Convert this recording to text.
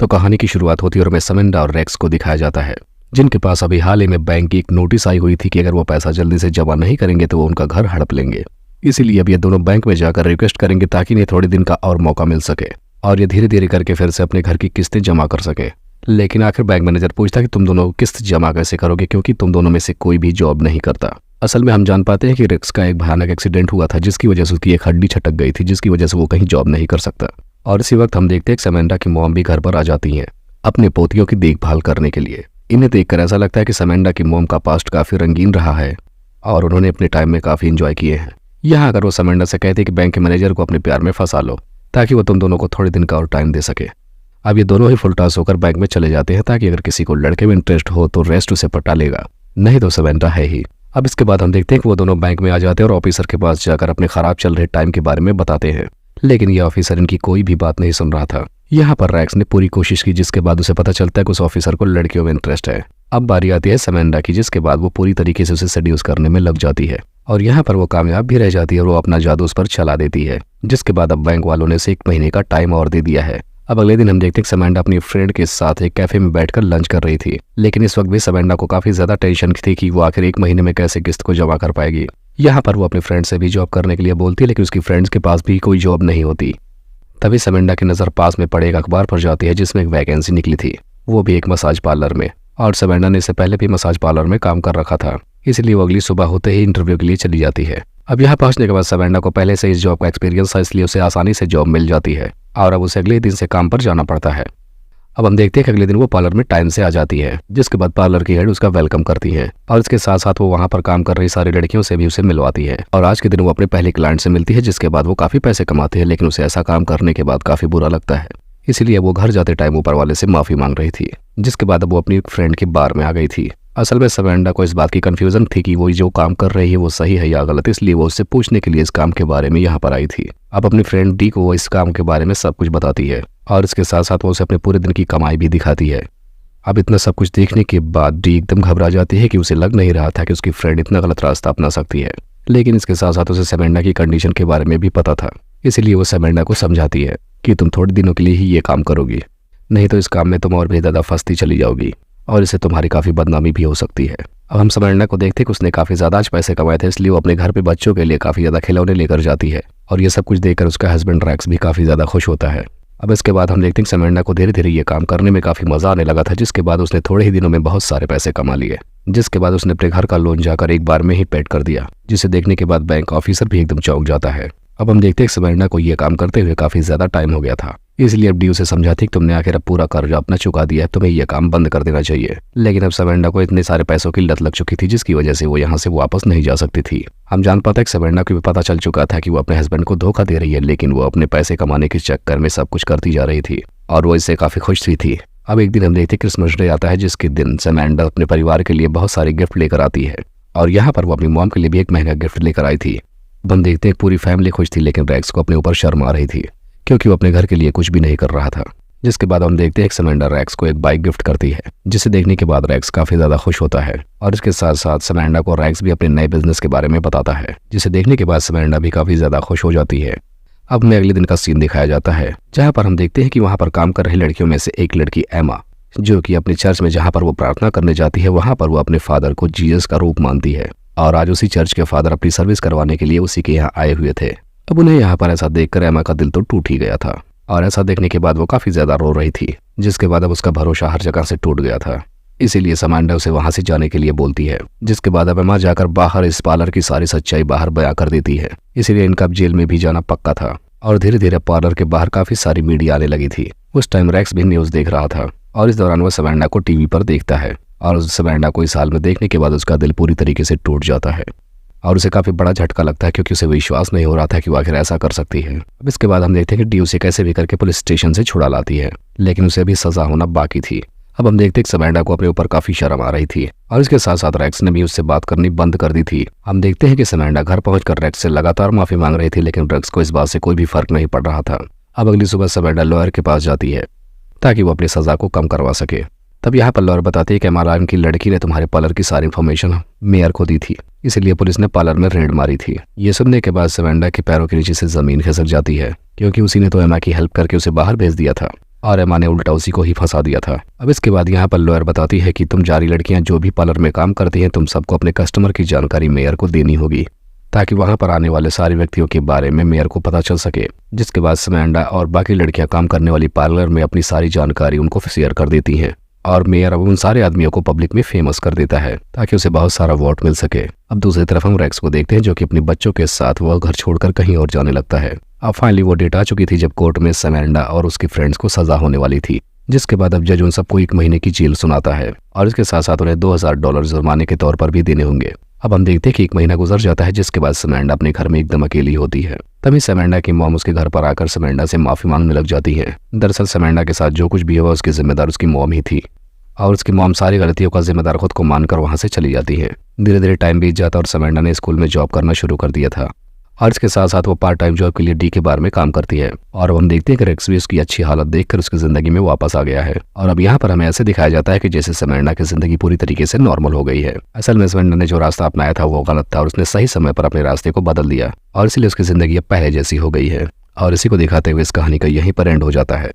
तो कहानी की शुरुआत होती है और हमें समेंडा और रेक्स को दिखाया जाता है, जिनके पास अभी हाल ही में बैंक की एक नोटिस आई हुई थी कि अगर वो पैसा जल्दी से जमा नहीं करेंगे तो वो उनका घर हड़प लेंगे। इसीलिए अब ये दोनों बैंक में जाकर रिक्वेस्ट करेंगे ताकि इन्हें थोड़े दिन का और मौका मिल सके और ये धीरे धीरे करके फिर से अपने घर की किस्तें जमा कर सके। लेकिन आखिर बैंक मैनेजर पूछता कि तुम दोनों किस्त जमा कैसे करोगे, क्योंकि तुम दोनों में से कोई भी जॉब नहीं करता। असल में हम जान पाते हैं कि रेक्स का एक भयानक एक्सीडेंट हुआ था जिसकी वजह से उसकी एक हड्डी छटक गई थी, जिसकी वजह से वो कहीं जॉब नहीं कर सकता। और इसी वक्त हम देखते हैं कि समेंडा की मॉम भी घर पर आ जाती हैं अपने पोतियों की देखभाल करने के लिए। इन्हें देखकर ऐसा लगता है कि समेंडा की मॉम का पास्ट काफी रंगीन रहा है और उन्होंने अपने टाइम में काफी एंजॉय किए हैं। यहाँ अगर वो समेंडा से कहते कि बैंक के मैनेजर को अपने प्यार में फंसा लो ताकि वो तुम दोनों को थोड़े दिन का और टाइम दे सके। अब ये दोनों ही फुल टॉस होकर बैंक में चले जाते हैं ताकि अगर किसी को लड़के में इंटरेस्ट हो तो रेस्ट उसे पटा लेगा, नहीं तो समेंडा है ही। अब इसके बाद हम देखते हैं कि वो दोनों बैंक में आ जाते हैं और ऑफिसर के पास जाकर अपने खराब चल रहे टाइम के बारे में बताते हैं, लेकिन यह ऑफिसर इनकी कोई भी बात नहीं सुन रहा था। यहाँ पर रैक्स ने पूरी कोशिश की, जिसके बाद उसे पता चलता है कि उस ऑफिसर को लड़कियों में इंटरेस्ट है। अब बारी आती है समेंडा की, जिसके बाद वो पूरी तरीके से उसे सेड्यूस करने में लग जाती है और यहाँ पर वो कामयाब भी रह जाती है और वो अपना जादू उस पर चला देती है। जिसके बाद अब बैंक वालों ने उसे 1 महीने का टाइम और दे दिया है। अब अगले दिन हम देखते हैं कि समेंडा अपनी फ्रेंड के साथ एक कैफे में बैठकर लंच कर रही थी, लेकिन इस वक्त भी समेंडा को काफी ज्यादा टेंशन थी कि वो आखिर 1 महीने में कैसे किस्त को जमा कर पाएगी। यहाँ पर वो अपने फ्रेंड से भी जॉब करने के लिए बोलती है, लेकिन उसकी फ्रेंड्स के पास भी कोई जॉब नहीं होती। तभी समेंडा की नजर पास में पड़े एक अखबार पर जाती है जिसमें एक वैकेंसी निकली थी, वो भी एक मसाज पार्लर में। और समेंडा ने इससे पहले भी मसाज पार्लर में काम कर रखा था, इसलिए वो अगली सुबह होते ही इंटरव्यू के लिए चली जाती है। अब यहाँ पहुंचने के बाद समेंडा को पहले से इस जॉब का एक्सपीरियंस था, इसलिए उसे आसानी से जॉब मिल जाती है और अब उसे अगले दिन से काम पर जाना पड़ता है। अब हम देखते हैं कि अगले दिन वो पार्लर में टाइम से आ जाती है, जिसके बाद पार्लर की हेड उसका वेलकम करती है और इसके साथ साथ वो वहाँ पर काम कर रही सारी लड़कियों से भी उसे मिलवाती है। और आज के दिन वो अपने पहले क्लाइंट से मिलती है, जिसके बाद वो काफी पैसे कमाते हैं, लेकिन उसे ऐसा काम करने के बाद काफी बुरा लगता है, इसलिए वो घर जाते टाइम ऊपर वाले से माफी मांग रही थी। जिसके बाद अब वो अपनी फ्रेंड के बार में आ गई थी। असल में समेंडा को इस बात की कंफ्यूजन थी कि वो जो काम कर रही है वो सही है या गलत, इसलिए वो उससे पूछने के लिए इस काम के बारे में यहाँ पर आई थी। अब अपनी फ्रेंड डी को वो इस काम के बारे में सब कुछ बताती है और इसके साथ साथ वो उसे अपने पूरे दिन की कमाई भी दिखाती है। अब इतना सब कुछ देखने के बाद डी एकदम घबरा जाती है कि उसे लग नहीं रहा था कि उसकी फ्रेंड इतना गलत रास्ता अपना सकती है, लेकिन इसके साथ साथ उसे समेंडा की कंडीशन के बारे में भी पता था, इसीलिए वो समेंडा को समझाती है कि तुम थोड़े दिनों के लिए ही ये काम करोगी, नहीं तो इस काम में तुम और भी ज्यादा फंसती चली जाओगी और इससे तुम्हारी काफी बदनामी भी हो सकती है। अब हम समेंडा को देखते कि उसने काफी ज्यादा आज पैसे कमाए थे, इसलिए वो अपने घर पे बच्चों के लिए काफी ज्यादा खिलौने लेकर जाती है और ये सब कुछ देखकर उसका हस्बैंड रैक्स भी काफी ज्यादा खुश होता है। अब इसके बाद हम देखते हैं समेंडा को धीरे धीरे ये काम करने में काफी मजा आने लगा था, जिसके बाद उसने थोड़े ही दिनों में बहुत सारे पैसे कमा लिए। जिसके बाद उसने अपने घर का लोन जाकर एक बार में ही पेड कर दिया, जिसे देखने के बाद बैंक ऑफिसर भी एकदम चौंक जाता है। अब हम देखते हैं समेंडा को ये काम करते हुए काफी ज्यादा टाइम हो गया था, इसलिए अब डी उसे समझाती कि तुमने आखिर अब पूरा कर्जा अपना चुका दिया है, तुम्हें यह काम बंद कर देना चाहिए। लेकिन अब समेंडा को इतने सारे पैसों की लत लग चुकी थी, जिसकी वजह से वो यहाँ से वापस नहीं जा सकती थी। हम जान पाते हैं कि समेंडा को भी पता चल चुका था कि वो अपने हस्बैंड को धोखा दे रही है, लेकिन वो अपने पैसे कमाने के चक्कर में सब कुछ करती जा रही थी और वो इससे काफी खुश भी थी। अब एक दिन हम देखते क्रिसमस डे आता है, जिसके दिन समेंडा अपने परिवार के लिए बहुत सारे गिफ्ट लेकर आती है और यहाँ पर वो अपनी मॉम के लिए भी एक महंगा गिफ्ट लेकर आई थी। हम देखते हैं पूरी फैमिली खुश थी, लेकिन रैक्स को अपने ऊपर शर्म आ रही थी क्योंकि वो अपने घर के लिए कुछ भी नहीं कर रहा था। जिसके बाद हम देखते हैं समेंडा रैक्स को एक बाइक गिफ्ट करती है, जिसे देखने के बाद रैक्स काफी ज्यादा खुश होता है और इसके साथ साथ समेंडा को रैक्स भी अपने नए बिजनेस के बारे में बताता है, जिसे देखने के बाद समेंडा भी काफी ज्यादा खुश हो जाती है। अब हमें अगले दिन का सीन दिखाया जाता है, जहाँ पर हम देखते हैं कि वहाँ पर काम कर रही लड़कियों में से एक लड़की एमा, जो कि अपने चर्च में जहाँ पर वो प्रार्थना करने जाती है वहाँ पर वो अपने फादर को जीसस का रूप मानती है और आज उसी चर्च के फादर अपनी सर्विस करवाने के लिए उसी के यहाँ आए हुए थे। अब उन्हें यहाँ पर ऐसा देखकर एमा का दिल तो टूट ही गया था और ऐसा देखने के बाद वो काफी ज्यादा रो रही थी, जिसके बाद अब उसका भरोसा हर जगह से टूट गया था। इसीलिए समेंडा उसे वहां से जाने के लिए बोलती है, जिसके बाद अब एमा जाकर बाहर इस पार्लर की सारी सच्चाई बाहर बयां कर देती है। इसीलिए इनका अब जेल में भी जाना पक्का था और धीरे धीरे पार्लर के बाहर काफी सारी मीडिया आने लगी थी। उस टाइम रैक्स भी न्यूज देख रहा था और इस दौरान वो समेंडा को टीवी पर देखता है और उस समेंडा को इस हाल में देखने के बाद उसका दिल पूरी तरीके से टूट जाता है और उसे काफी बड़ा झटका लगता है, क्योंकि उसे विश्वास नहीं हो रहा था कि वो आखिर ऐसा कर सकती है। अब इसके बाद हम देखते हैं कि डी उसे कैसे भी करके पुलिस स्टेशन से छुड़ा लाती है, लेकिन उसे भी सजा होना बाकी थी। अब हम देखते हैं कि समेंडा को अपने ऊपर काफी शर्म आ रही थी और इसके साथ साथ रैक्स ने भी उससे बात करनी बंद कर दी थी। हम देखते हैं कि समेंडा घर पहुंचकर रैक्स से लगातार माफी मांग रही थी, लेकिन रैक्स को इस बात से कोई भी फर्क नहीं पड़ रहा था। अब अगली सुबह समेंडा लॉयर के पास जाती है ताकि वो अपनी सजा को कम करवा सके। तब यहाँ पर लॉयर बताते हैं कि एमआरआई की लड़की ने तुम्हारे पार्लर की सारी इन्फॉर्मेशन मेयर को दी थी, इसलिए पुलिस ने पार्लर में रेड मारी थी। ये सुनने के बाद समेंडा के पैरों के नीचे से जमीन खिसक जाती है, क्योंकि उसी ने तो एमा की हेल्प करके उसे बाहर भेज दिया था। और एमा ने उल्टा उसी को ही फंसा दिया था। अब इसके बाद यहाँ पर लॉयर बताती है कि तुम जारी लड़कियां जो भी पार्लर में काम करती हैं, तुम सबको अपने कस्टमर की जानकारी मेयर को देनी होगी ताकि वहां पर आने वाले सारे व्यक्तियों के बारे में मेयर को पता चल सके। जिसके बाद समैंडा और बाकी लड़कियां काम करने वाली पार्लर में अपनी सारी जानकारी उनको शेयर कर देती हैं और मेयर अब उन सारे आदमियों को पब्लिक में फेमस कर देता है ताकि उसे बहुत सारा वोट मिल सके। अब दूसरी तरफ हम रेक्स को देखते हैं जो कि अपने बच्चों के साथ वह घर छोड़कर कहीं और जाने लगता है। अब फाइनली वो डेट आ चुकी थी जब कोर्ट में समैंडा और उसके फ्रेंड्स को सजा होने वाली थी, जिसके बाद अब जज उन सबको 1 महीने की जेल सुनाता है और इसके साथ साथ उन्हें $2000 जुर्माने के तौर पर भी देने होंगे। अब हम देखते हैं कि 1 महीना गुजर जाता है, जिसके बाद समैंडा अपने घर में एकदम अकेली होती है। तभी समैंडा की मॉम उसके घर पर आकर समैंडा से माफी मांगने लग जाती है। दरअसल समैंडा के साथ जो कुछ भी हुआ उसकी जिम्मेदार उसकी मॉम ही थी और उसकी मॉम सारी गलतियों का जिम्मेदार खुद को मानकर वहां से चली जाती है। धीरे धीरे टाइम बीत जाता और समैंडा ने स्कूल में जॉब करना शुरू कर दिया था और इसके साथ साथ वो पार्ट टाइम जॉब के लिए डी के बार में काम करती है। और अब हम देखते हैं कि रेक्स भी उसकी अच्छी हालत देखकर उसकी जिंदगी में वापस आ गया है और अब यहाँ पर हमें ऐसे दिखाया जाता है कि जैसे समैंडा की जिंदगी पूरी तरीके से नॉर्मल हो गई है। असल में समैंडा ने जो रास्ता अपनाया था वो गलत था और उसने सही समय पर अपने रास्ते को बदल दिया और इसलिए उसकी जिंदगी अब पहले जैसी हो गई है। और इसी को दिखाते हुए इस कहानी का यहीं पर एंड हो जाता है।